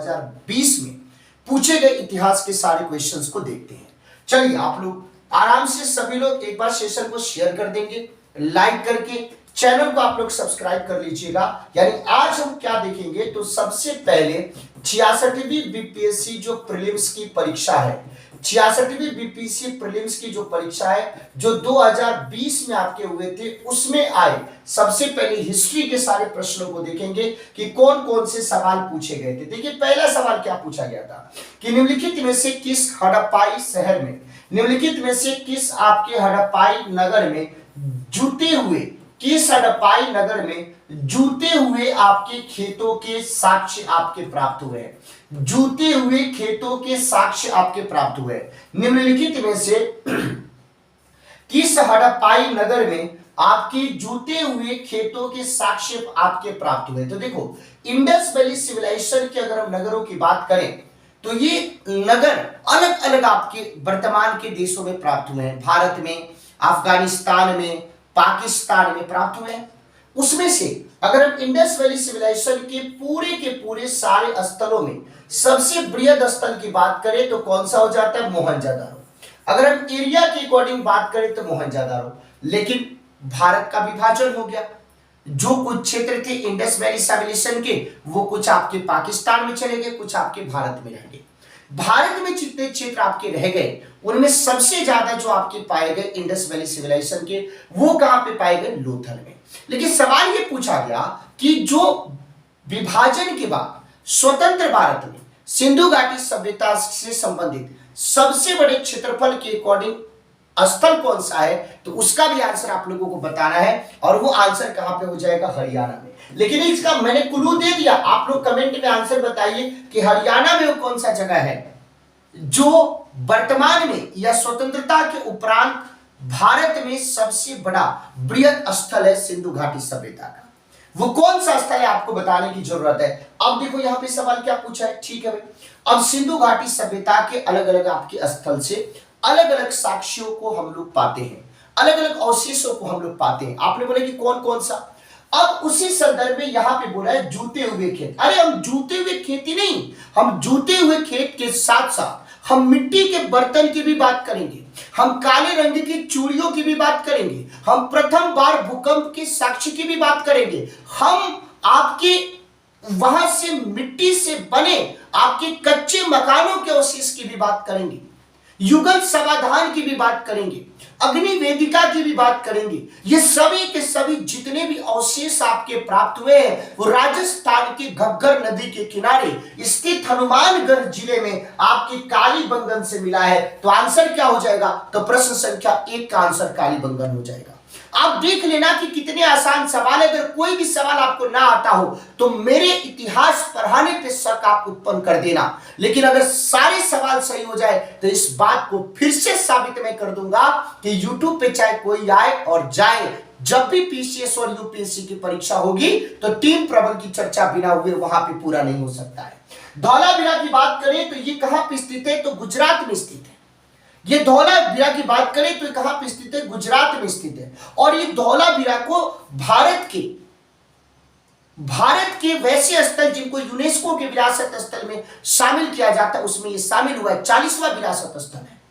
2020 में पूछे गए इतिहास के सारे क्वेश्चंस को देखते हैं। चलिए आप लोग आराम से सभी लोग एक बार सेशन को शेयर कर देंगे, लाइक करके चैनल को आप लोग सब्सक्राइब कर लीजिएगा। यानी आज हम क्या देखेंगे, तो सबसे पहले 66वीं बीपीएससी जो प्रीलिम्स की परीक्षा है, 66वीं बीपीएससी प्रीलिम्स की जो परीक्षा है जो 2020 में आपके हुए थे, उसमें आए सबसे पहले हिस्ट्री के सारे प्रश्नों को देखेंगे कि कौन कौन से सवाल पूछे गए थे। देखिए पहला सवाल क्या पूछा गया था कि निम्नलिखित में से किस हड़प्पाई शहर में, निम्नलिखित में से किस आपके हड़प्पाई नगर में जुटे हुए, किस हड़प्पाई नगर में जूते हुए आपके खेतों के साक्ष्य आपके प्राप्त हुए हैं, जूते हुए खेतों के साक्ष्य आपके प्राप्त हुए। निम्नलिखित में से किस हड़प्पाई नगर में आपके जूते हुए खेतों के साक्ष्य आपके प्राप्त हुए। तो देखो इंडस वैली सिविलाइजेशन के अगर हम नगरों की बात करें तो ये नगर अलग अलग आपके वर्तमान के देशों में प्राप्त हुए हैं। भारत में, अफगानिस्तान में, पाकिस्तान में प्राप्त हुए हैं। उसमें से अगर हम इंडस वैली सिविलाइजेशन के पूरे सारे स्थलों में सबसे बृहद स्थल की बात करें तो कौन सा हो जाता है, मोहनजोदारो। अगर हम एरिया के अकॉर्डिंग बात करें तो मोहनजोदारो, लेकिन भारत का विभाजन हो गया। जो कुछ क्षेत्र थे इंडस वैली सिविलाइजेशन के वो कुछ आपके पाकिस्तान में चले गए, कुछ आपके भारत में रह गए। भारत में जितने क्षेत्र आपके रह गए उनमें सबसे ज्यादा जो आपके पाए गए इंडस वैली सिविलाइजेशन के वो कहां पे पाए गए, लोथल में। लेकिन सवाल ये पूछा गया कि जो विभाजन के बाद स्वतंत्र भारत में सिंधु घाटी सभ्यता से संबंधित सबसे बड़े क्षेत्रफल के अकॉर्डिंग स्थल कौन सा है, तो उसका भी आंसर आप लोगों को बताना है और वो आंसर कहां पे हो जाएगा, हरियाणा में। लेकिन इसका मैंने क्लू दे दिया, आप लोग कमेंट में आंसर बताइए कि हरियाणा में वो कौन सा जगह है जो वर्तमान में या स्वतंत्रता के उपरांत भारत में सबसे बड़ा बृहद स्थल है सिंधु घाटी सभ्यता का। वो कौन सा स्थल है आपको बताने की जरूरत है। अब देखो यहां पे सवाल क्या पूछा है, ठीक है भाई। अब सिंधु घाटी सभ्यता के अलग अलग आपके स्थल से अलग अलग साक्ष्यों को हम लोग पाते हैं, अलग अलग अवशेषों को हम लोग पाते हैं। आपने बोला कि कौन कौन सा, अब उसी संदर्भ में यहां पे बोला है जूते हुए खेत। अरे हम जूते हुए खेती नहीं, हम जूते हुए खेत के साथ साथ हम मिट्टी के बर्तन की भी बात करेंगे, हम काले रंग की चूड़ियों की भी बात करेंगे, हम प्रथम बार भूकंप के साक्ष्य की भी बात करेंगे, हम आपके वहां से मिट्टी से बने आपके कच्चे मकानों के अवशेष की भी बात करेंगे, युगल समाधान की भी बात करेंगे, अग्नि वेदिका की भी बात करेंगे। ये सभी के सभी जितने भी अवशेष आपके प्राप्त हुए हैं वो राजस्थान के घग्गर नदी के किनारे स्थित हनुमानगढ़ जिले में आपके कालीबंगन से मिला है। तो आंसर क्या हो जाएगा, तो प्रश्न संख्या 1 का आंसर कालीबंगन हो जाएगा। आप देख लेना कि कितने आसान सवाल है। अगर कोई भी सवाल आपको ना आता हो तो मेरे इतिहास पढ़ाने पे शक आप उत्पन्न कर देना, लेकिन अगर सारे सवाल सही हो जाए तो इस बात को फिर से साबित मैं कर दूंगा कि YouTube पे चाहे कोई आए और जाए, जब भी पीसीएस और यूपीएससी की परीक्षा होगी तो 3 प्रबल की चर्चा बिना हुए वहां पे पूरा नहीं हो सकता है। धौलावीरा की बात करें तो ये कहां पे स्थित है, तो गुजरात में स्थित है। ये धौलावीरा की बात करें तो कहां पे स्थित है, गुजरात में स्थित है। और ये धौलावीरा को भारत के वैसे स्थल जिनको यूनेस्को के विरासत स्थल में शामिल किया जाता है उसमें ये शामिल हुआ है, 40वां विरासत स्थल है।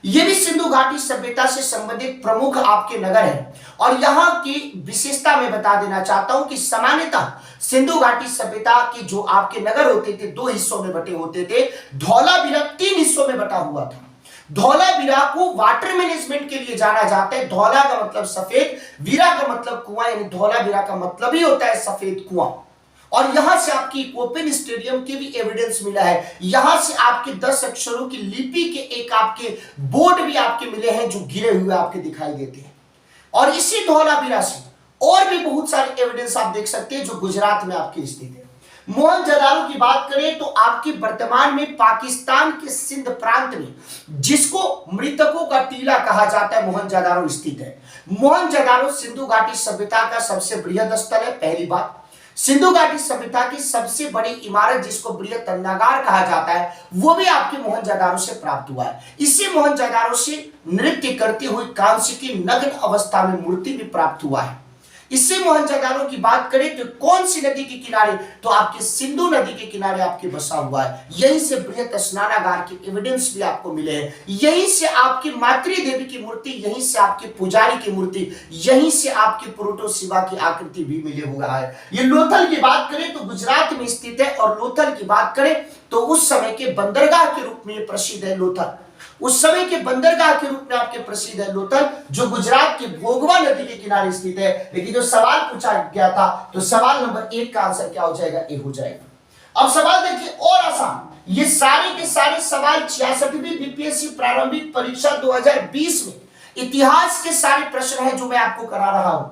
ये भी सिंधु घाटी सभ्यता से संबंधित प्रमुख आपके नगर है। और यहां की विशेषता मैं बता देना चाहता हूं कि सामान्यतः सिंधु घाटी सभ्यता के जो आपके नगर होते थे 2 हिस्सों में बटे होते थे, धौलावीरा 3 हिस्सों में बटा हुआ था। धौलावीरा को वाटर मैनेजमेंट के लिए जाना जाता है। धौला का मतलब सफेद, वीरा का मतलब कुआं, यानी धौलावीरा का मतलब ही होता है सफेद कुआं। और यहां से आपकी ओपन स्टेडियम के भी एविडेंस मिला है। यहां से आपके 10 अक्षरों की लिपि के एक आपके बोर्ड भी आपके मिले हैं जो गिरे हुए आपके दिखाई देते हैं। और इसी धौलावीरा से और भी बहुत सारे एविडेंस आप देख सकते हैं जो गुजरात में आपके स्थित है। मोहनजोदारो की बात करें तो आपके वर्तमान में पाकिस्तान के सिंध प्रांत में जिसको मृतकों का टीला कहा जाता है मोहनजोदारो स्थित है। मोहनजोदारो सिंधु घाटी सभ्यता का सबसे बृहद स्थल है। पहली बात, सिंधु घाटी सभ्यता की सबसे बड़ी इमारत जिसको बृहद तन्नागार कहा जाता है वो भी आपके मोहनजोदारो से प्राप्त हुआ है। इसी मोहनजोदारो से नृत्य करते हुए कांस्य की नग्न अवस्था में मूर्ति भी प्राप्त हुआ है। इसी मोहनजोदारो की बात करें तो कौन सी नदी के किनारे, तो आपके सिंधु नदी के किनारे आपके बसा हुआ है। यहीं से बृहत स्नानागार के एविडेंस भी आपको मिले हैं। यहीं से आपकी मातृ देवी की मूर्ति, यहीं से आपके पुजारी की मूर्ति, यहीं से आपके पुरुटो शिवा की आकृति भी मिले हुआ है। ये लोथल की बात करें तो गुजरात में स्थित है, और लोथल की बात करें तो उस समय के बंदरगाह के रूप में प्रसिद्ध है लोथल। उस समय के बंदरगाह के रूप में आपके प्रसिद्ध है लोथल, जो गुजरात के भोगवा नदी के किनारे स्थित है। लेकिन जो सवाल पूछा गया था, तो सवाल नंबर 1 का आंसर क्या हो जाएगा? ए हो जाएगा। अब सवाल देखिए और आसान, ये सारे के सारे सवाल 66वीं बीपीएससी प्रारंभिक परीक्षा 2020 में इतिहास के सारे प्रश्न हैं जो मैं आपको करा रहा हूं।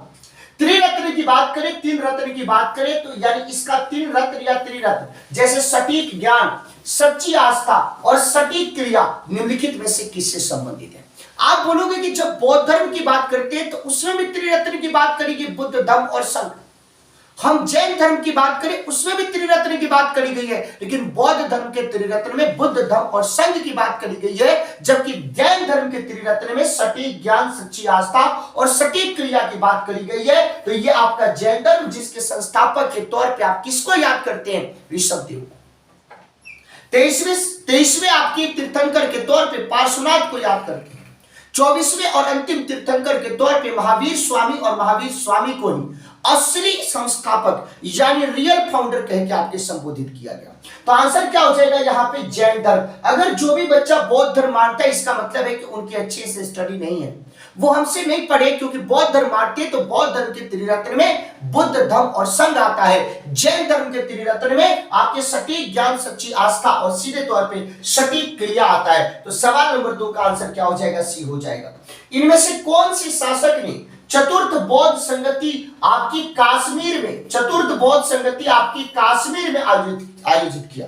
त्रिरत्न की बात करें, 3 रत्न की बात करें, तो यानी इसका 3 रत्न या त्रिरत्न, जैसे सटीक ज्ञान, सच्ची आस्था और सटीक क्रिया निम्नलिखित में से किससे संबंधित है? आप बोलोगे कि जब बौद्ध धर्म की बात करते हैं तो उसमें भी त्रिरत्न की बात करेगी, बुद्ध, धम्म और संघ। हम जैन धर्म की बात करें उसमें भी त्रिरत्न की बात करी गई है, लेकिन बौद्ध धर्म के त्रिरत्न में बुद्ध, धम्म और संघ की बात करी गई है, जबकि जैन धर्म के त्रिरत्न में सटीक ज्ञान, सच्ची आस्था और सटीक क्रिया की बात करी गई है। तो ये आपका जैन धर्म, जिसके संस्थापक के तौर पर आप किसको याद करते हैं? ऋषभदेव। 23वें आपके तीर्थंकर के तौर पे पार्श्वनाथ को याद करते हैं। 24वें और अंतिम तीर्थंकर के तौर पे महावीर स्वामी, और महावीर स्वामी को ही असली संस्थापक यानी रियल फाउंडर कह के आपके संबोधित किया गया। तो आंसर क्या हो जाएगा यहाँ पे? जैन धर्म। अगर जो भी बच्चा बौद्ध धर्म मानता है, इसका मतलब है कि उनकी अच्छे से स्टडी नहीं है, वो हमसे नहीं पढ़े, क्योंकि बौद्ध धर्म मानते तो बौद्ध धर्म के त्रिरत्न में बुद्ध, धम्म और संघ आता है। जैन धर्म के त्रिरत्न में आपके सटीक ज्ञान, सच्ची आस्था और सीधे तौर पे सटीक क्रिया आता है। तो सवाल नंबर 2 का आंसर क्या हो जाएगा? सी हो जाएगा। इनमें से कौन सी शासक ने चतुर्थ बौद्ध संगति आपकी कश्मीर में, चतुर्थ बौद्ध संगति आपकी कश्मीर में आयोजित किया?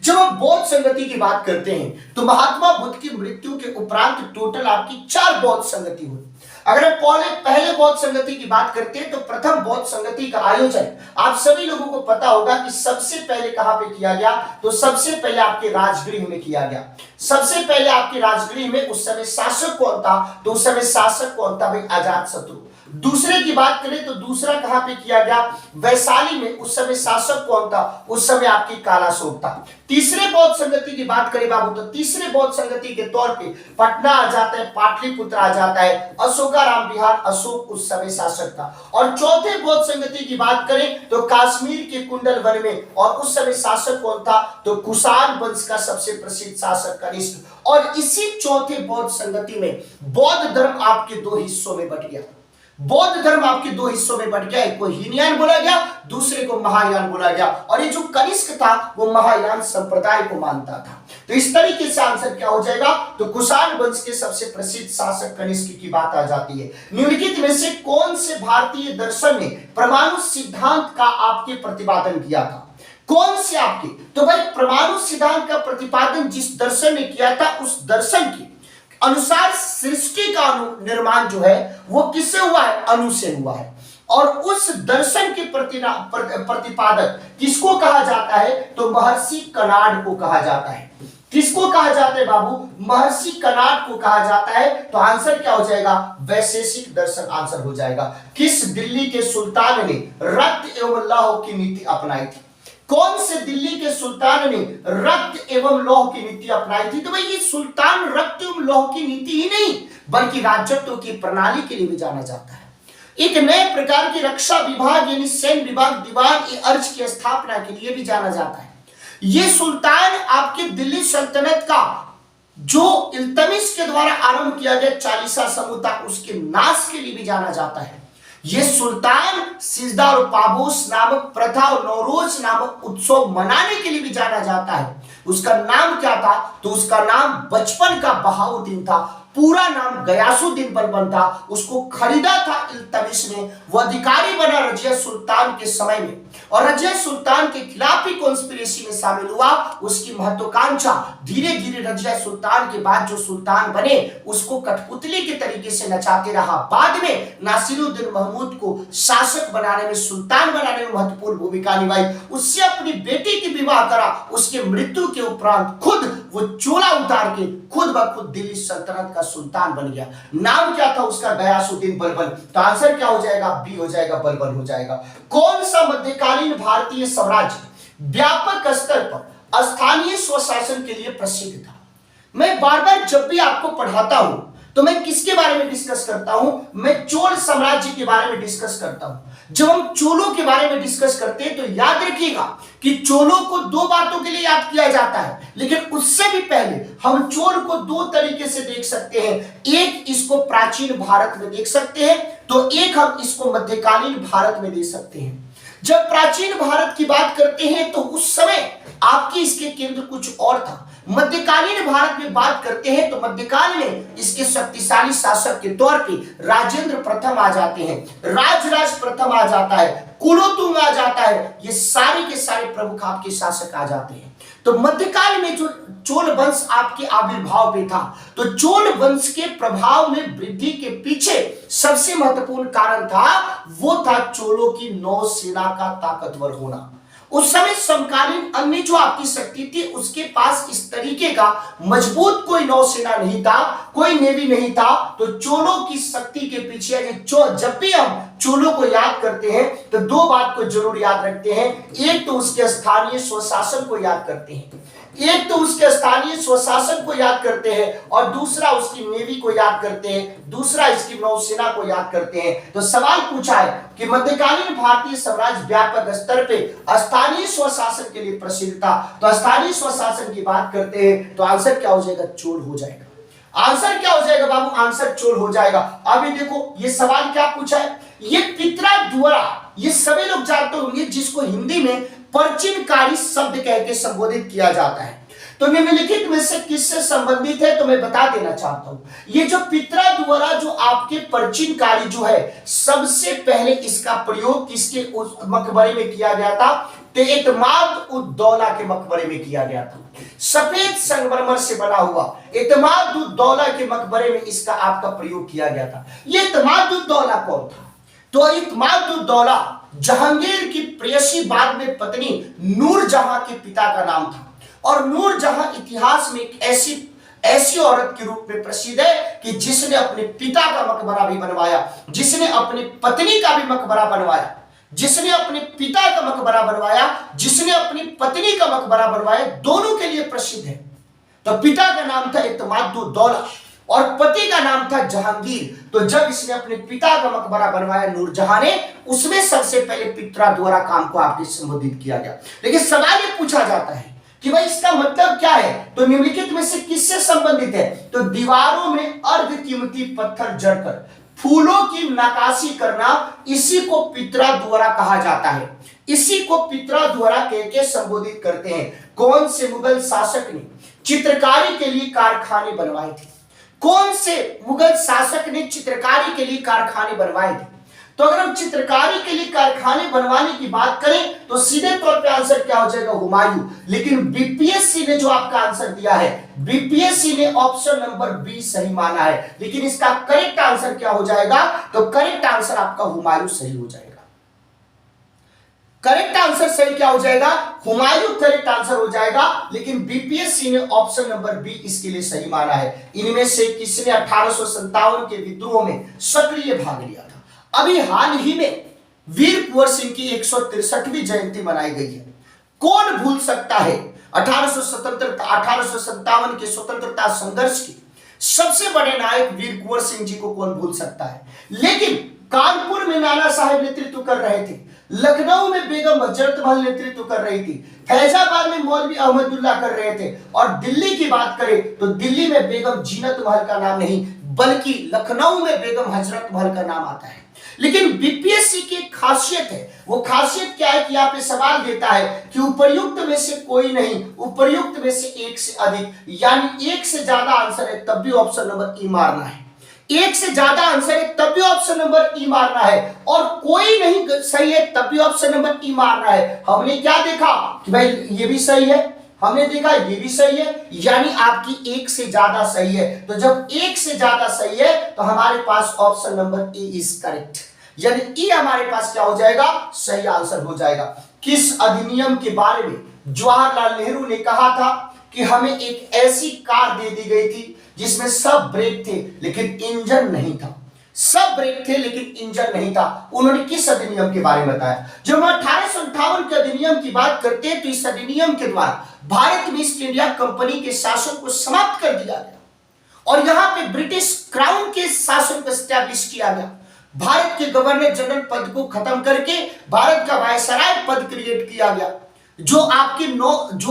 जब हम बौद्ध संगति की बात करते हैं तो महात्मा बुद्ध की मृत्यु के उपरांत टोटल आपकी 4 बौद्ध संगति हुई। अगर हम पहले बौद्ध संगति की बात करते हैं तो प्रथम बौद्ध संगति का आयोजन आप सभी लोगों को पता होगा कि सबसे पहले कहां पे किया गया? तो सबसे पहले आपके राजगृह में किया गया। सबसे पहले आपके राजगृह में उस समय शासक कौन था? तो उस समय शासक कौन था भाई? अजातशत्रु। दूसरे की बात करें तो दूसरा कहां पे किया गया? वैशाली में। उस समय शासक कौन था? उस समय आपकी कालाशोक था। तीसरे बौद्ध संगति की बात करें बाबू, तो तीसरे बौद्ध संगति के तौर पे पटना आ जाता है, पाटलिपुत्र आ जाता है, अशोकाराम बिहार, अशोक उस समय शासक था। और चौथे बौद्ध संगति की बात करें तो कश्मीर के कुंडल वन में, और उस समय शासक कौन था? तो कुषाण वंश का सबसे प्रसिद्ध शासक कनिष्क। और इसी चौथे बौद्ध संगति में बौद्ध धर्म आपके 2 हिस्सों में बट गया। बौद्ध धर्म आपके 2 हिस्सों में बट गया, एक को हीनयान बोला गया, दूसरे को महायान बोला गया। और ये जो कनिष्क था वो महायान संप्रदाय को मानता था। तो इस तरीके से आंसर क्या हो जाएगा? तो कुषाण वंश के सबसे प्रसिद्ध शासक कनिष्क की बात आ जाती है। निम्नलिखित में से कौन से भारतीय दर्शन ने परमाणु सिद्धांत का आपके प्रतिपादन किया था? कौन से आपके? तो भाई परमाणु सिद्धांत का प्रतिपादन जिस दर्शन ने किया था, उस दर्शन की अनुसार सृष्टि का निर्माण जो है वो किससे हुआ है? अणु से हुआ है। और उस दर्शन के प्रतिपादक किसको कहा जाता है? तो महर्षि कणाद को कहा जाता है। किसको कहा जाता है बाबू? महर्षि कणाद को कहा जाता है। तो आंसर क्या हो जाएगा? वैशेषिक दर्शन आंसर हो जाएगा। किस दिल्ली के सुल्तान ने रक्त एवं लौह की नीति अपनाई थी? कौन से दिल्ली के सुल्तान ने रक्त एवं लौह की नीति अपनाई थी? तो भाई ये सुल्तान रक्त एवं लौह की नीति ही नहीं बल्कि राज्यत्व की प्रणाली के लिए भी जाना जाता है। एक नए प्रकार की रक्षा विभाग यानी सैन्य विभाग दीवान-ए-अर्ज की स्थापना के लिए भी जाना जाता है। ये सुल्तान आपके दिल्ली सल्तनत का जो इल्तमिश के द्वारा आरंभ किया गया चालीसा समूह था, उसके नाश के लिए भी जाना जाता है। ये सुल्तान सिजदा और पाबूस नामक प्रथा और नौरोज नामक उत्सव मनाने के लिए भी जाना जाता है। उसका नाम क्या था? तो उसका नाम बचपन का बहाउद्दीन था। पूरा नाम गयासुद्दीन बलबन था। उसको खरीदा था इल्तमिश ने। वो अधिकारी बना रजिया सुल्तान के समय में, और रजिया सुल्तान के खिलाफ ही कॉन्स्पिरेसी में शामिल हुआ। उसकी महत्वाकांक्षा धीरे धीरे रजिया सुल्तान के बाद जो सुल्तान बने उसको कठपुतली के तरीके से नचाते रहा। बाद में नासिरुद्दीन महमूद को शासक बनाने में, सुल्तान बनाने में महत्वपूर्ण भूमिका निभाई। उससे अपनी बेटी की विवाह करा। उसके मृत्यु के उपरांत खुद वो चोला उतार के खुद ब खुद दिल्ली सल्तनत का सुल्तान बन गया। नाम क्या था उसका? गयासुद्दीन बलबन। तो आंसर क्या हो जाएगा? बी हो जाएगा, बलबन हो जाएगा। कौन सा मध्यकालीन भारतीय साम्राज्य व्यापक स्तर पर स्थानीय स्वशासन के लिए प्रसिद्ध था? मैं बार बार जब भी आपको पढ़ाता हूं तो मैं किसके बारे में डिस्कस करता हूं? मैं चोल साम्राज्य के बारे में डिस्कस करता हूं। जब हम चोलों के बारे में डिस्कस करते हैं तो याद रखिएगा कि चोलों को दो बातों के लिए याद किया जाता है, लेकिन उससे भी पहले हम चोल को दो तरीके से देख सकते हैं। एक इसको प्राचीन भारत में देख सकते हैं, तो एक हम इसको मध्यकालीन भारत में देख सकते हैं। जब प्राचीन भारत की बात करते हैं तो उस समय आपके इसके केंद्र कुछ और था। मध्यकालीन भारत में बात करते हैं तो मध्यकाल में इसके शक्तिशाली शासक के तौर पे राजेंद्र प्रथम आ जाते हैं, राजराज प्रथम आ जाता है, कुलोतुंग आ जाता है। ये सारे के सारे प्रमुख आपके शासक आ जाते हैं। तो मध्यकाल में जो चोल वंश आपके आविर्भाव में था, तो चोल वंश के प्रभाव में वृद्धि के पीछे सबसे महत्वपूर्ण कारण था, वो था चोलों की नौसेना का ताकतवर होना। उस समय समकालीन अन्य जो आपकी शक्ति थी उसके पास इस तरीके का मजबूत कोई नौसेना नहीं था, कोई नेवी नहीं था। तो चोलों की शक्ति के पीछे जब भी हम चोलों को याद करते हैं तो दो बात को जरूर याद रखते हैं। एक तो उसके स्थानीय स्वशासन को याद करते हैं, एक तो उसके स्थानीय स्वशासन को याद करते हैं, और दूसरा उसकी नेवी को याद करते हैं, दूसरा इसकी नौसेना को याद करते हैं। तो सवाल पूछा है कि मध्यकालीन भारतीय साम्राज्य व्यापक स्तर पे स्थानीय स्वशासन के लिए प्रसिद्ध था। तो स्थानीय स्वशासन की बात करते हैं तो आंसर क्या हो जाएगा? चोल हो जाएगा। आंसर क्या हो जाएगा बाबू? आंसर चोल हो जाएगा। अभी देखो ये सवाल क्या पूछा है, ये पित्रा द्वारा, ये सभी लोग जानते होंगे जिसको हिंदी में परचिनकारी शब्द कह के संबोधित किया जाता है। तो निम्नलिखित में से किससे संबंधित है तो मैं बता देना चाहता हूं। ये जो पित्रा द्वारा जो आपके परचिनकारी जो है, सबसे पहले इसका प्रयोग किसके उस मकबरे में किया गया था? तो एतमाद उद दौला के मकबरे में किया गया था। सफेद संगमरमर से बना हुआ एतमाद उद दौला के मकबरे में इसका आपका प्रयोग किया गया था। ये एतमाद उद दौला कौन था? तो एतमाद उद दौला जहांगीर की प्रेयसी बाद में पत्नी नूरजहां के पिता का नाम था। और नूरजहां इतिहास में एक ऐसी औरत के रूप में प्रसिद्ध है कि जिसने अपने पिता का मकबरा भी बनवाया, जिसने अपनी पत्नी का भी मकबरा बनवाया, जिसने अपने पिता का मकबरा बनवाया, जिसने अपनी पत्नी का मकबरा बनवाया, दोनों के लिए प्रसिद्ध है। तो पिता का नाम था एतमाद उद दौला और पति का नाम था जहांगीर। तो जब इसने अपने पिता का मकबरा बनवाया नूरजहां ने, उसमें सबसे पहले पित्रा द्वारा काम को आपके संबोधित किया गया। लेकिन सवाल ये पूछा जाता है कि भाई इसका मतलब क्या है? तो निम्नलिखित में से किससे संबंधित है? तो दीवारों में अर्ध कीमती पत्थर जड़कर फूलों की नक्काशी करना, इसी को पित्रा द्वारा कहा जाता है। इसी को पित्रा द्वारा कह के संबोधित करते हैं। कौन से मुगल शासक ने चित्रकारी के लिए कारखाने बनवाए थे? कौन से मुगल शासक ने चित्रकारी के लिए कारखाने बनवाए थे? तो अगर हम चित्रकारी के लिए कारखाने बनवाने की बात करें तो सीधे तौर पे आंसर क्या हो जाएगा? हुमायूं। लेकिन बीपीएससी ने जो आपका आंसर दिया है, बीपीएससी ने ऑप्शन नंबर बी सही माना है, लेकिन इसका करेक्ट आंसर क्या हो जाएगा? तो करेक्ट आंसर आपका हुमायूं सही हो जाएगा। करेक्ट आंसर सही क्या हो जाएगा? हुमायूं करेक्ट आंसर हो जाएगा। लेकिन बीपीएससी ने ऑप्शन नंबर बी इसके लिए सही माना है। इनमें से किसने 1857 के विद्रोह में सक्रिय भाग लिया था? अभी हाल ही में वीर कुंवर सिंह की 163वीं जयंती मनाई गई है। कौन भूल सकता है 1857 के स्वतंत्रता संघर्ष के सबसे बड़े नायक वीर कुंवर सिंह जी को कौन भूल सकता है? लेकिन कानपुर में नाना साहब नेतृत्व कर रहे थे, लखनऊ में बेगम हजरत महल नेतृत्व कर रही थी, फैजाबाद में मौलवी अहमदुल्ला कर रहे थे, और दिल्ली की बात करें तो दिल्ली में बेगम जीनत महल का नाम नहीं बल्कि लखनऊ में बेगम हजरत महल का नाम आता है। लेकिन बीपीएससी की एक खासियत है, वो खासियत क्या है कि यहाँ पे सवाल देता है कि उपर्युक्त में से कोई नहीं, उपर्युक्त में से एक से अधिक, यानी एक से ज्यादा आंसर है तब भी ऑप्शन नंबर ई मारना है। एक से ज्यादा आंसर है तब भी ऑप्शन नंबर ई मारना है, और कोई नहीं सही है तब भी ऑप्शन नंबर ई मारना है। हमने क्या देखा कि भाई ये भी सही है, हमने देखा ये भी सही है, यानी आपकी एक से ज्यादा सही है। तो जब एक से ज्यादा सही है तो हमारे पास option number E is correct, यानी ई हमारे पास क्या हो जाएगा? सही आंसर हो जाएगा। किस अधिनियम के बारे में जवाहरलाल नेहरू ने कहा था कि हमें एक ऐसी कार दे दी गई थी जिसमें सब ब्रेक थे लेकिन इंजन नहीं था। सब ब्रेक थे लेकिन इंजन नहीं था। उन्होंने किस अधिनियम के बारे में बताया? जब हम 1858 के अधिनियम की बात करते हैं तो इस अधिनियम के द्वारा भारत में ईस्ट इंडिया कंपनी के शासन को समाप्त कर दिया गया और यहां पे ब्रिटिश क्राउन के शासन को एस्टैब्लिश किया गया। भारत के गवर्नर जनरल पद को खत्म करके भारत का वायसराय पद क्रिएट किया गया। जो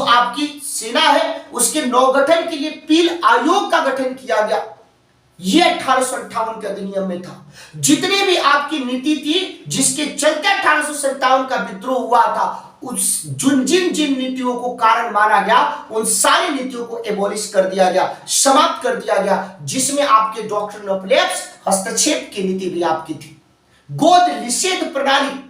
आपकी सेना है उसके नौगठन के लिए पील आयोग का गठन किया गया। यह 1858 के अधिनियम में था। जितनी भी आपकी नीति थी जिसके चलते 1857 का विद्रोह हुआ था, उस जिन नीतियों को कारण माना गया उन सारी नीतियों को एबॉलिश कर दिया गया, समाप्त कर दिया गया, जिसमें आपके डॉक्ट्रिन ऑफ लैप्स, हस्तक्षेप की नीति भी आपकी थी, गोद निषेध प्रणाली,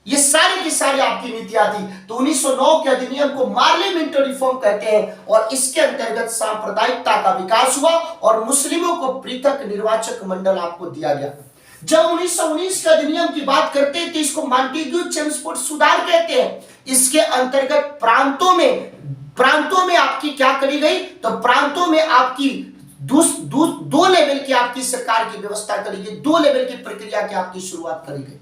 ये सारी की सारी आपकी नीतियां थी। तो 1909 के अधिनियम को मार्लियामेंटो रिफॉर्म कहते हैं और इसके अंतर्गत सांप्रदायिकता का विकास हुआ और मुस्लिमों को पृथक निर्वाचक मंडल आपको दिया गया। जब 1919 के अधिनियम की बात करते हैं तो इसको मॉन्टेग्यू चेम्सफोर्ड सुधार कहते हैं। इसके अंतर्गत प्रांतों में आपकी क्या करी गई? तो प्रांतों में आपकी दो लेवल की आपकी सरकार की व्यवस्था करी गई, 2 लेवल की प्रक्रिया की आपकी शुरुआत करी गई।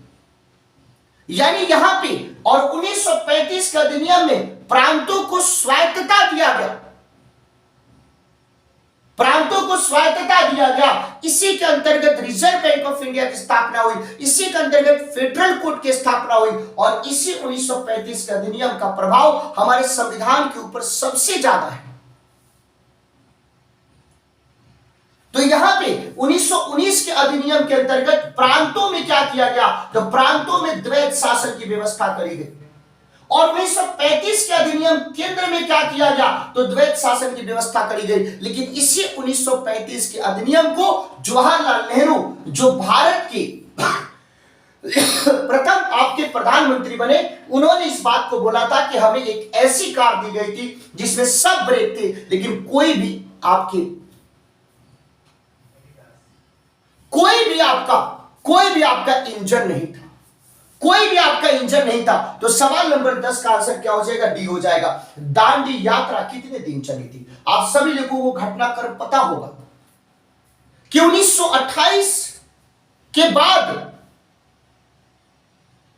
यानी यहां पे और 1935 के अधिनियम में प्रांतों को स्वायत्तता दिया गया, प्रांतों को स्वायत्तता दिया गया। इसी के अंतर्गत रिजर्व बैंक ऑफ इंडिया की स्थापना हुई, इसी के अंतर्गत फेडरल कोर्ट की स्थापना हुई और इसी 1935 के अधिनियम का प्रभाव हमारे संविधान के ऊपर सबसे ज्यादा है। तो यहां पे 1919 के अधिनियम के अंतर्गत प्रांतों में क्या किया गया? तो प्रांतों में द्वैत शासन की व्यवस्था करी गई और 1935 के अधिनियम केंद्र में क्या किया गया? तो द्वैत शासन की व्यवस्था करी गई। लेकिन इसी 1935 के अधिनियम को जवाहरलाल नेहरू, जो भारत के प्रथम आपके प्रधानमंत्री बने, उन्होंने इस बात को बोला था कि हमें एक ऐसी कार दी गई थी जिसमें सब ब्रेक थे लेकिन कोई भी आपका इंजन नहीं था, कोई भी आपका इंजन नहीं था। तो सवाल नंबर 10 का आंसर क्या हो जाएगा? डी हो जाएगा। दांडी यात्रा कितने दिन चली थी? आप सभी लोगों को घटनाक्रम पता होगा कि 1928 के बाद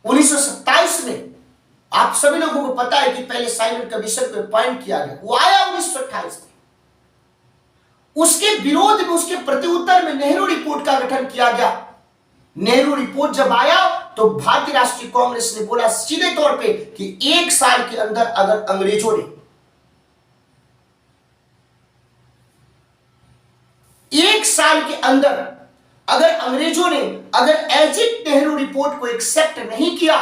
1927 में आप सभी लोगों को पता है कि पहले साइमन कमीशन को अपॉइंट किया गया, वो आया 1928 में। उसके विरोध में, उसके प्रत्युत्तर में नेहरू रिपोर्ट का गठन किया गया। नेहरू रिपोर्ट जब आया तो भारतीय राष्ट्रीय कांग्रेस ने बोला सीधे तौर पे कि 1 साल के अंदर अगर अंग्रेजों ने एज इट नेहरू रिपोर्ट को एक्सेप्ट नहीं किया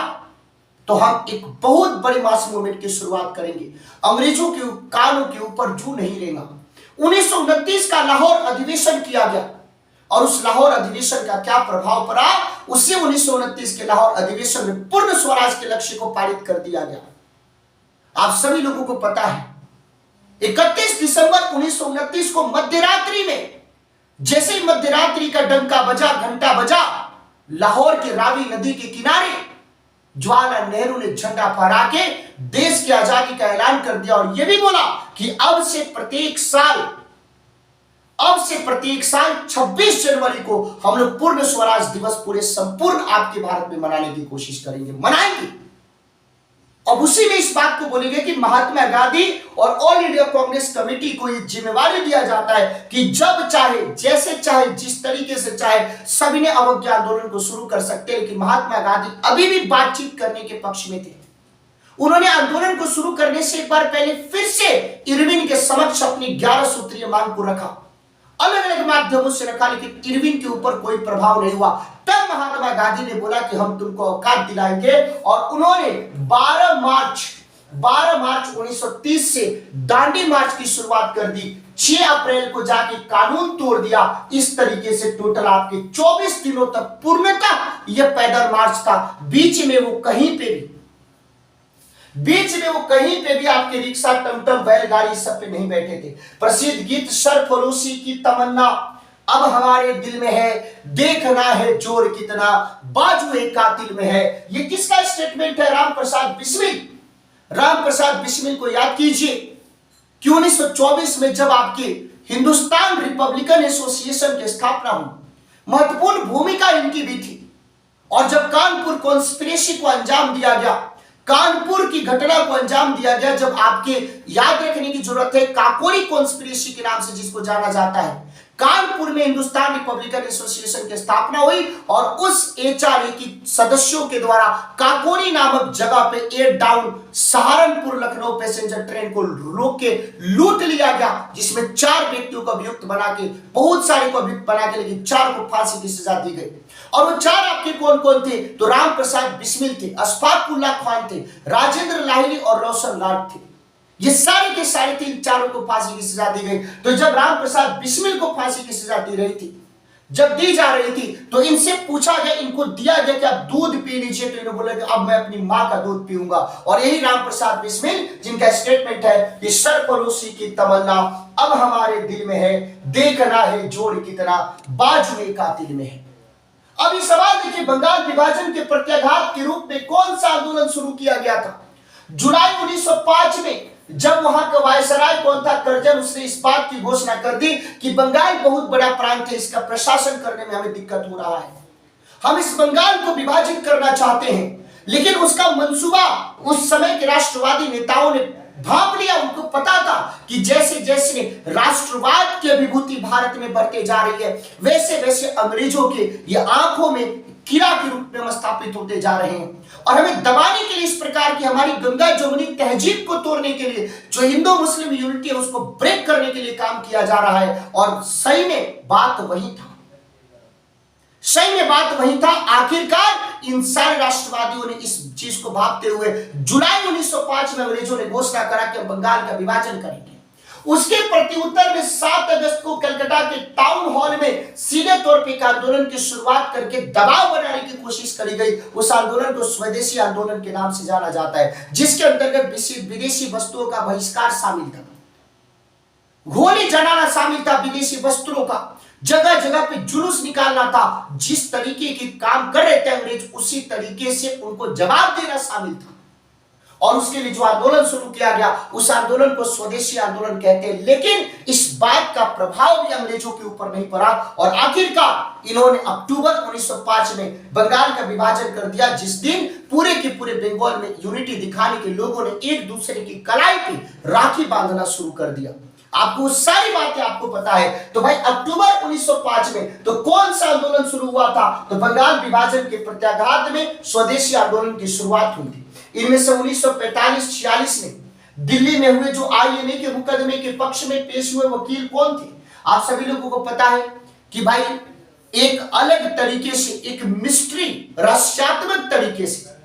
तो हम एक बहुत बड़ी मास मूवमेंट की शुरुआत करेंगे। अंग्रेजों के कानों के ऊपर जू नहीं रहेगा। 1929 का लाहौर अधिवेशन किया गया और उस लाहौर अधिवेशन का क्या प्रभाव पड़ा? उसी 1929 के लाहौर अधिवेशन में पूर्ण स्वराज के लक्ष्य को पारित कर दिया गया। आप सभी लोगों को पता है 31 दिसंबर 1929 को मध्यरात्रि में, जैसे ही मध्यरात्रि का डंका बजा, घंटा बजा, लाहौर के रावी नदी के किनारे जवाहरलाल नेहरू ने झंडा फहरा के देश की आजादी का ऐलान कर दिया और यह भी बोला कि अब से प्रत्येक साल 26 जनवरी को हम लोग पूर्ण स्वराज दिवस पूरे संपूर्ण आपके भारत में मनाने की कोशिश करेंगे, मनाएंगे। अब उसी में इस बात को बोलेंगे कि महात्मा गांधी और ऑल इंडिया कांग्रेस कमेटी को ये जिम्मेवारी दिया जाता है कि जब चाहे, जैसे चाहे, जिस तरीके से चाहे, सभी ने अवज्ञा आंदोलन को शुरू कर सकते हैं। लेकिन महात्मा गांधी अभी भी बातचीत करने के पक्ष में थे। उन्होंने आंदोलन को शुरू करने से एक बार पहले फिर से इरविन के समक्ष अपनी 11 सूत्रीय मांग को रखा, अलग अलग माध्यमों से रखा, लेकिन इरविन के ऊपर कोई प्रभाव नहीं हुआ। तब महात्मा गांधी ने बोला कि हम तुमको औकात दिलाएंगे और उन्होंने 12 मार्च 1930 से दांडी मार्च की शुरुआत कर दी। 6 अप्रैल को जाके कानून तोड़ दिया। इस तरीके से टोटल आपके 24 दिनों तक पूर्णतः यह पैदल मार्च था। बीच में वो कहीं पे भी आपके रिक्शा, टमटम, बैलगाड़ी सब पे नहीं बैठे थे। प्रसिद्ध गीत सरफरोशी की तमन्ना अब हमारे दिल में है, देखना है जोर कितना बाजुए कातिल में है। ये किसका स्टेटमेंट है? राम प्रसाद बिस्मिल को याद कीजिए कि 1924 में जब आपके हिंदुस्तान रिपब्लिकन एसोसिएशन की स्थापना हुई, महत्वपूर्ण भूमिका इनकी भी थी। और जब कानपुर कॉन्स्पिरेसी को अंजाम दिया गया, कानपुर की घटना को अंजाम दिया गया, जब आपके याद रखने की जरूरत है काकोरी कॉन्स्पिरेसी के नाम से जिसको जाना जाता है, कानपुर में हिंदुस्तान रिपब्लिकन एसोसिएशन की स्थापना हुई और उस एचआरए की सदस्यों के द्वारा काकोरी नामक जगह पे eight down Saharanpur Lucknow passenger train को रोक के लूट लिया गया, जिसमें 4 व्यक्तियों को अभियुक्त बना के, बहुत सारे को अभियुक्त बना के, लेकिन 4 को फांसी की सजा दी गई। और वो 4 आपके कौन कौन थे? तो राम प्रसाद बिस्मिल थे, अशफाकुल्ला खान थे, राजेंद्र लाहिड़ी और रोशन लाड थे। ये सारे के सारे 3 को फांसी की सजा दी गई। तो जब राम प्रसाद बिस्मिल को फांसी की सजा दी रही थी, जब दी जा रही थी, तो इनसे पूछा गया, इनको दिया गया कि आप दूध पी लीजिए, तो इन्होंने बोला कि अब मैं अपनी मां का दूध पीऊंगा। और यही राम प्रसाद बिस्मिल जिनका स्टेटमेंट है कि सरफरोशी की तमन्ना अब हमारे दिल में है, देखना है जोड़ कितना बाजुए कातिल में है। अब ये सवाल देखिए, बंगाल विभाजन के प्रत्याघात के रूप में कौन सा आंदोलन शुरू किया गया था? जुलाई 1905 में जब वहां का वायसराय कौन था? कर्जन, उसने इस बात की घोषणा कर दी कि बंगाल बहुत बड़ा प्रांत है, इसका प्रशासन करने में हमें दिक्कत हो रहा है, हम इस बंगाल को विभाजित करना चाहते हैं। लेकिन उसका मंसूबा उस समय के राष्ट्रवादी नेताओं ने भांप लिया। उनको पता था कि जैसे जैसे राष्ट्रवाद की अभिभूति भारत में बढ़ते जा रही है, वैसे वैसे अंग्रेजों के ये आंखों में कीड़ा के रूप में स्थापित होते जा रहे हैं, और हमें दबाने के लिए, इस प्रकार की हमारी गंगा जमुनी तहजीब को तोड़ने के लिए, जो हिंदू मुस्लिम यूनिटी है उसको ब्रेक करने के लिए काम किया जा रहा है। और सही में बात वही था, सही में बात वही था। आखिरकार इन सारे राष्ट्रवादियों ने इस चीज को भांपते हुए जुलाई 1905 में अंग्रेजों ने घोषणा करा कि बंगाल का विभाजन करेंगे। उसके प्रत्युत्तर में 7 अगस्त को कलकत्ता के टाउन हॉल में सीधे तौर पर एक आंदोलन की शुरुआत करके दबाव बनाने की कोशिश करी गई। उस आंदोलन को स्वदेशी आंदोलन के नाम से जाना जाता है, जिसके अंतर्गत विदेशी वस्तुओं का बहिष्कार शामिल था, गोली जलाना शामिल था, विदेशी वस्त्रों का जगह जगह पे जुलूस निकालना था। जिस तरीके के काम कर रहे थे अंग्रेज, उसी तरीके से उनको जवाब देना शामिल था। और उसके लिए जो आंदोलन शुरू किया गया, उस आंदोलन को स्वदेशी आंदोलन कहते हैं। लेकिन इस बात का प्रभाव भी अंग्रेजों के ऊपर नहीं पड़ा, और आखिरकार इन्होंने अक्टूबर 1905 में बंगाल का विभाजन कर दिया, जिस दिन पूरे के पूरे बंगाल में यूनिटी दिखाने के लोगों ने एक दूसरे की कलाई पे राखी बांधना शुरू कर दिया। आपको सारी बातें आपको पता है। तो भाई अक्टूबर 1905 में तो कौन सा आंदोलन शुरू हुआ था? तो बंगाल विभाजन के प्रत्याघात में स्वदेशी आंदोलन की शुरुआत हुई थी। इनमें से 1945-46 में दिल्ली में हुए जो आईएनए के मुकदमे के पक्ष में पेश हुए वकील कौन थे? आप सभी लोगों को पता है कि भाई एक अलग तरीके से, एक मिस्ट्री, रहस्यात्मक तरीके से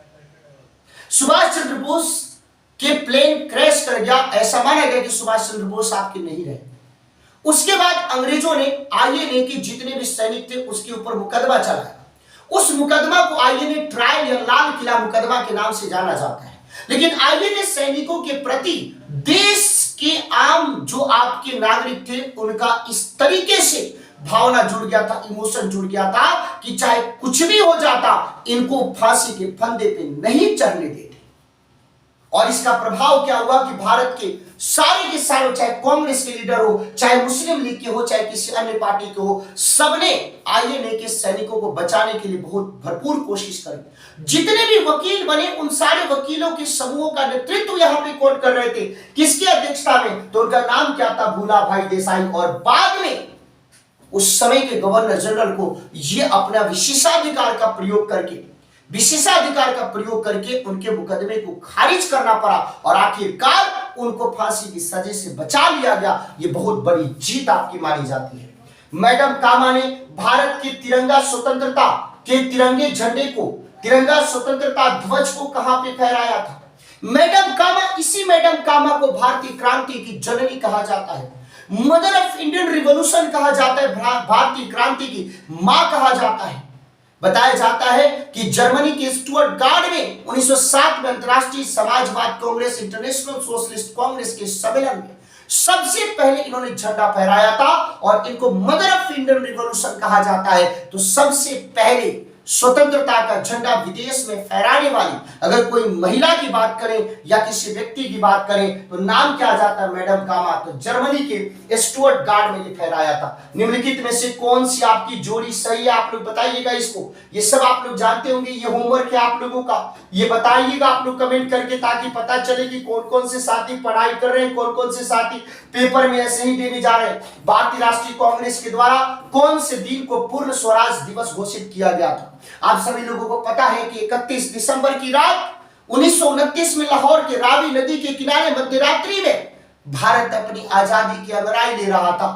सुभाष चंद्र बोस के प्लेन क्रैश कर गया। ऐसा माना गया कि सुभाष चंद्र बोस आपके नहीं रहे। उसके बाद अंग्रेजों ने आईएनए के जितने भी सैनिक थे उसके ऊपर मुकदमा चलाया। उस मुकदमा को आईएनए ट्रायल या लाल किला मुकदमा के नाम से जाना जाता है। लेकिन आईएनए सैनिकों के प्रति देश के आम जो आपके नागरिक थे, उनका इस तरीके से भावना जुड़ गया था, इमोशन जुड़ गया था कि चाहे कुछ भी हो जाता, इनको फांसी के फंदे पे नहीं चढ़ने देते। और इसका प्रभाव क्या हुआ कि भारत के सारे चाहे कांग्रेस के लीडर हो, चाहे मुस्लिम लीग के हो, चाहे किसी अन्य पार्टी के हो, सबने आईएनए के सैनिकों को बचाने के लिए बहुत भरपूर कोशिश करी। जितने भी वकील बने, उन सारे वकीलों के समूहों का नेतृत्व यहाँ पे कौन कर रहे थे, किसकी अध्यक्षता में? तो उनका नाम क्या था? भूला भाई देसाई। और बाद में उस समय के गवर्नर जनरल को ये अपना विशेषाधिकार का प्रयोग करके उनके मुकदमे को खारिज करना पड़ा, और आखिरकार उनको फांसी की सजा से बचा लिया गया। ये बहुत बड़ी जीत आपकी मानी जाती है। मैडम कामा ने भारत की तिरंगा स्वतंत्रता के तिरंगे झंडे को, तिरंगा स्वतंत्रता ध्वज को कहां पे फहराया था? मैडम कामा, इसी मैडम कामा को भारतीय क्रांति की जननी कहा जाता है, मदर ऑफ इंडियन रिवॉल्यूशन कहा जाता है, भारतीय क्रांति की मां कहा जाता है। बताया जाता है कि जर्मनी के स्टुटगार्ट में 1907 में अंतरराष्ट्रीय समाजवाद कांग्रेस, इंटरनेशनल सोशलिस्ट कांग्रेस के सम्मेलन में सबसे पहले इन्होंने झंडा फहराया था, और इनको मदर ऑफ इंडियन रिवॉल्यूशन कहा जाता है। तो सबसे पहले स्वतंत्रता का झंडा विदेश में फहराने वाली अगर कोई महिला की बात करें या किसी व्यक्ति की बात करें तो नाम क्या जाता है मैडम कामा, तो जर्मनी के स्टुअर्ट गार्ड में ये फहराया था। निम्नलिखित में से कौन सी आपकी जोड़ी सही है, आप लोग बताइएगा इसको। ये सब आप लोग जानते होंगे, ये होमवर्क है आप लोगों का, ये बताइएगा आप लोग कमेंट करके ताकि पता चले कि कौन कौन से साथी पढ़ाई कर रहे हैं, कौन कौन से साथी पेपर में ऐसे ही देने जा रहे हैं। भारतीय राष्ट्रीय कांग्रेस के द्वारा कौन से दिन को पूर्ण स्वराज दिवस घोषित किया गया था? आप सभी लोगों को पता है कि 31 दिसंबर की रात 1929 में लाहौर के रावी नदी के किनारे मध्यरात्रि में भारत अपनी आजादी की अंगड़ाई ले रहा था।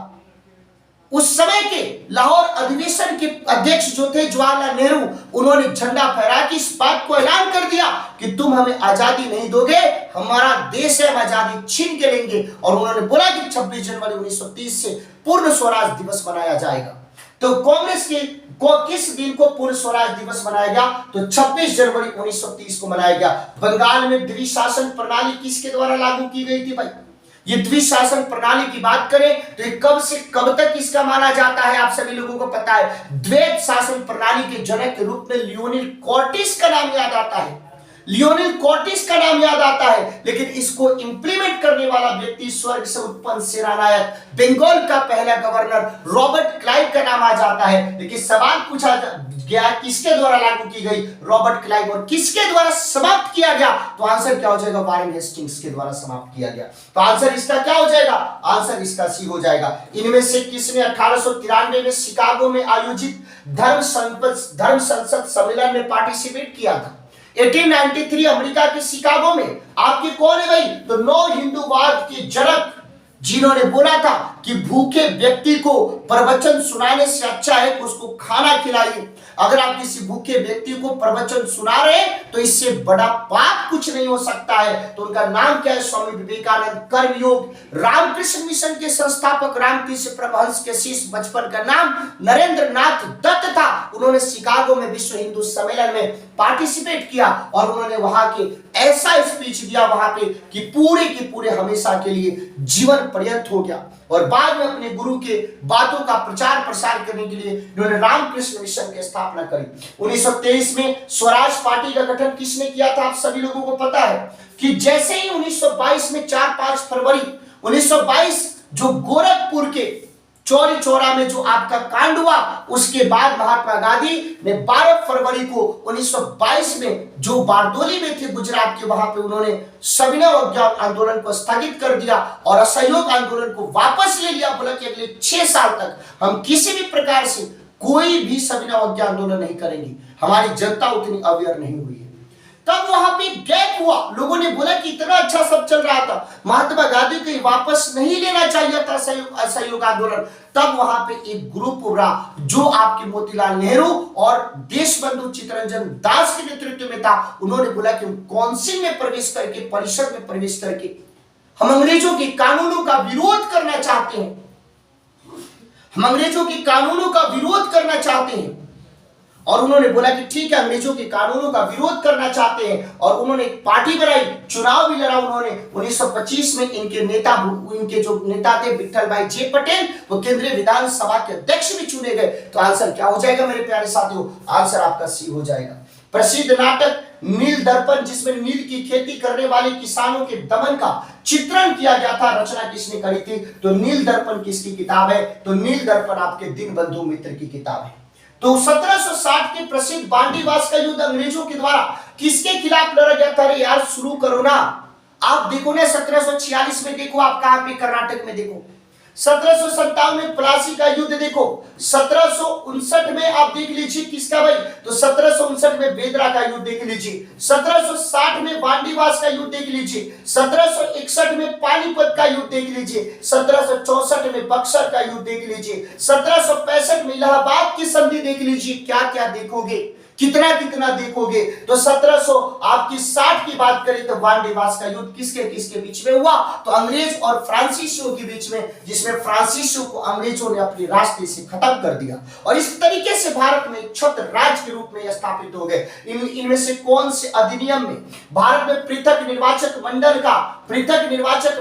उस समय के लाहौर अधिवेशन के अध्यक्ष जो थे जवाहरलाल नेहरू, उन्होंने झंडा फहरा के इस बात को ऐलान कर दिया कि तुम हमें आजादी नहीं दोगे, हमारा देश है, हम आजादी छीन के लेंगे। और उन्होंने बोला कि 26 जनवरी 1930 से पूर्ण स्वराज दिवस मनाया जाएगा। तो कांग्रेस के किस दिन को पूर्ण स्वराज दिवस मनाया गया? तो 26 जनवरी 1930 को मनाया गया। बंगाल में द्विशासन प्रणाली किसके द्वारा लागू की गई थी भाई? ये द्विशासन प्रणाली की बात करें तो ये कब से कब तक इसका माना जाता है? आप सभी लोगों को पता है। द्वैत शासन प्रणाली के जनक के रूप में लियोनिल कॉर्टिस का नाम याद आता है, लियोनिल कॉर्टिस का नाम याद आता है। लेकिन इसको इंप्लीमेंट करने वाला व्यक्ति स्वर्ग से उत्पन्न सेनानायक, बंगाल का पहला गवर्नर रॉबर्ट क्लाइव का नाम आ जाता है। लेकिन सवाल पूछा गया किसके द्वारा लागू की गई? Robert Clive. और किसके द्वारा समाप्त किया गया? तो आंसर क्या हो जाएगा? वारेन हेस्टिंग्स के द्वारा समाप्त किया गया। तो आंसर इसका क्या हो जाएगा? आंसर इसका सी हो जाएगा। इनमें से किसने 1893 में शिकागो में आयोजित धर्म संसद सम्मेलन में पार्टिसिपेट किया था? 1893 अमेरिका के शिकागो में आपके कौन है भाई? तो नौ हिंदूवाद के जनक, जिन्होंने बोला था कि भूखे व्यक्ति को प्रवचन सुनाने से अच्छा है कि उसको खाना खिलाइए। अगर आप किसी भूखे व्यक्ति को प्रवचन सुना रहे हैं तो इससे बड़ा पाप कुछ नहीं हो सकता है। तो उनका नाम क्या है? स्वामी विवेकानंद। कर्मयोग रामकृष्ण मिशन के संस्थापक रामकृष्ण परमहंस के शिष्य, बचपन का नाम नरेंद्र नाथ दत्त था। उन्होंने शिकागो में विश्व हिंदू सम्मेलन में पार्टिसिपेट किया और उन्होंने वहां के ऐसा स्पीच दिया वहां पे कि पूरे के पूरे हमेशा के लिए जीवन पर्यंत हो गया। और बाद में अपने गुरु के बातों का प्रचार प्रसार करने के लिए उन्होंने रामकृष्ण मिशन की स्थापना करी। 1923 में स्वराज पार्टी का गठन किसने किया था? आप सभी लोगों को पता है कि जैसे ही 1922 में 4-5 फरवरी 1922 जो गोरखपुर के चौरी चौरा में जो आपका कांड हुआ, उसके बाद महात्मा गांधी ने 12 फरवरी को 1922 में जो बारदोली में थे गुजरात के, वहां पे उन्होंने सविनय अवज्ञा आंदोलन को स्थगित कर दिया और असहयोग आंदोलन को वापस ले लिया। बोला कि अगले 6 साल तक हम किसी भी प्रकार से कोई भी सविनय अवज्ञा आंदोलन नहीं करेंगे। हमारी जनता उतनी अवेयर नहीं हुई है। तब वहां पे गैप हुआ। लोगों ने बोला कि इतना अच्छा सब चल रहा था, महात्मा गांधी को वापस नहीं लेना चाहिए था असहयोग आंदोलन। तब वहां पे एक ग्रुप उभरा जो आपके मोतीलाल नेहरू और देशबंधु चित्तरंजन दास के नेतृत्व में था। उन्होंने बोला कि हम काउंसिल में प्रवेश करके, परिषद में प्रवेश करके हम अंग्रेजों के कानूनों का विरोध करना चाहते हैं। हम अंग्रेजों के कानूनों का विरोध करना चाहते हैं। और उन्होंने बोला कि ठीक है, अंग्रेजों के कानूनों का विरोध करना चाहते हैं। और उन्होंने एक पार्टी बनाई, चुनाव भी लड़ा उन्होंने। 1925 में इनके जो नेता थे विठल भाई जे पटेल, वो केंद्रीय विधानसभा के अध्यक्ष भी चुने गए। तो आंसर क्या हो जाएगा मेरे प्यारे साथियों? आंसर आपका सी हो जाएगा। प्रसिद्ध नाटक नील दर्पण, जिसमें नील की खेती करने वाले किसानों के दमन का चित्रण किया गया था, रचना किसने करी थी? तो नील दर्पण किसकी किताब है? तो नील दर्पण आपके दीनबंधु मित्र की किताब है। तो 1760 के प्रसिद्ध बांडीवास का युद्ध अंग्रेजों के द्वारा किसके खिलाफ लड़ा गया था? अरे यार शुरू करो ना। आप देखो ना 1746 में देखो, आप कहां पे? कर्नाटक में देखो। 1757 में प्लासी का युद्ध देखो। 1759 में आप देख लीजिए किसका भाई? तो 1759 में बेदरा का युद्ध देख लीजिए। 1760 में बांडीवास का युद्ध देख लीजिए। 1761 में पानीपत का युद्ध देख लीजिए। 1764 में बक्सर का युद्ध देख लीजिए। 1765 में इलाहाबाद की संधि देख लीजिए। क्या क्या देखोगे, कितना कितना देखोगे? तो 1760 की बात करें तो बांडीवास का युद्ध किसके किसके बीच में हुआ? तो अंग्रेज और फ्रांसीसियों के बीच में, जिसमें फ्रांसीसियों को अंग्रेजों ने अपनी राष्ट्र से खत्म कर दिया और इस तरीके से भारत में छत्र राज्य के रूप में स्थापित हो गए। इनमें से कौन से अधिनियम में भारत में पृथक निर्वाचक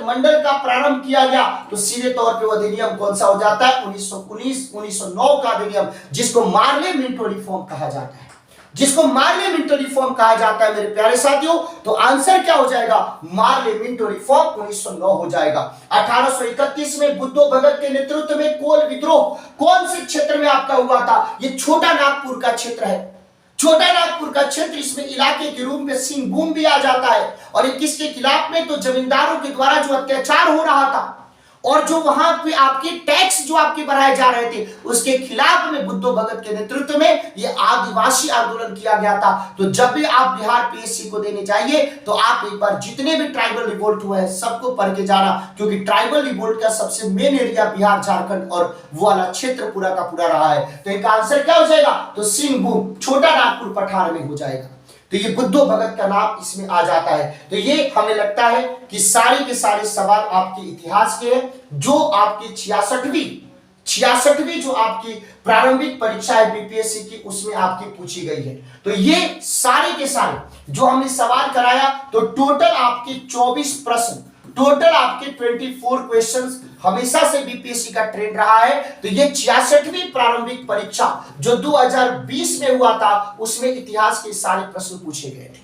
मंडल का प्रारंभ किया गया? तो सीधे तौर पर अधिनियम कौन सा हो जाता है? 1909 का अधिनियम, जिसको मार्ले मिंटो रिफॉर्म कहा जाता है। जिसको मार्ले मिंटो रिफॉर्म कहा जाता है मेरे प्यारे साथियों। तो आंसर क्या हो जाएगा, मार्ले मिंटो रिफॉर्म 1909 हो जाएगा। 1831 में बुद्धो भगत के नेतृत्व में कोल विद्रोह कौन से क्षेत्र में आपका हुआ था, ये छोटा नागपुर का क्षेत्र है। छोटा नागपुर का क्षेत्र, इसमें इलाके के रूप में सिंहभूम भी आ जाता है। और ये किसके खिलाफ में, तो जमींदारों के द्वारा जो अत्याचार हो रहा था और जो वहां पे आपके टैक्स जो आपके बढ़ाए जा रहे थे उसके खिलाफ में बुद्धो भगत के नेतृत्व में ये आदिवासी आंदोलन किया गया था। तो जब भी आप बिहार पीएससी को देने चाहिए तो आप एक बार जितने भी ट्राइबल रिवोल्ट हुए हैं सबको पढ़ के जाना, क्योंकि ट्राइबल रिवोल्ट का सबसे मेन एरिया बिहार झारखंड और वो वाला क्षेत्र पूरा का पूरा रहा है। तो एक आंसर क्या हो जाएगा, तो सिंहभूम छोटा नागपुर पठार में हो जाएगा। तो ये बुद्धो भगत का नाम इसमें आ जाता है। तो ये हमें लगता है कि सारे के सारे सवाल आपके इतिहास के हैं, जो आपकी 66वीं जो आपकी प्रारंभिक परीक्षा है बीपीएससी की उसमें आपकी पूछी गई है। तो ये सारे के सारे जो हमने सवाल कराया, तो टोटल आपके 24 प्रश्न, टोटल आपके 24 क्वेश्चंस हमेशा से बीपीएससी का ट्रेंड रहा है। तो ये 66वीं प्रारंभिक परीक्षा जो 2020 में हुआ था उसमें इतिहास के सारे प्रश्न पूछे गए थे।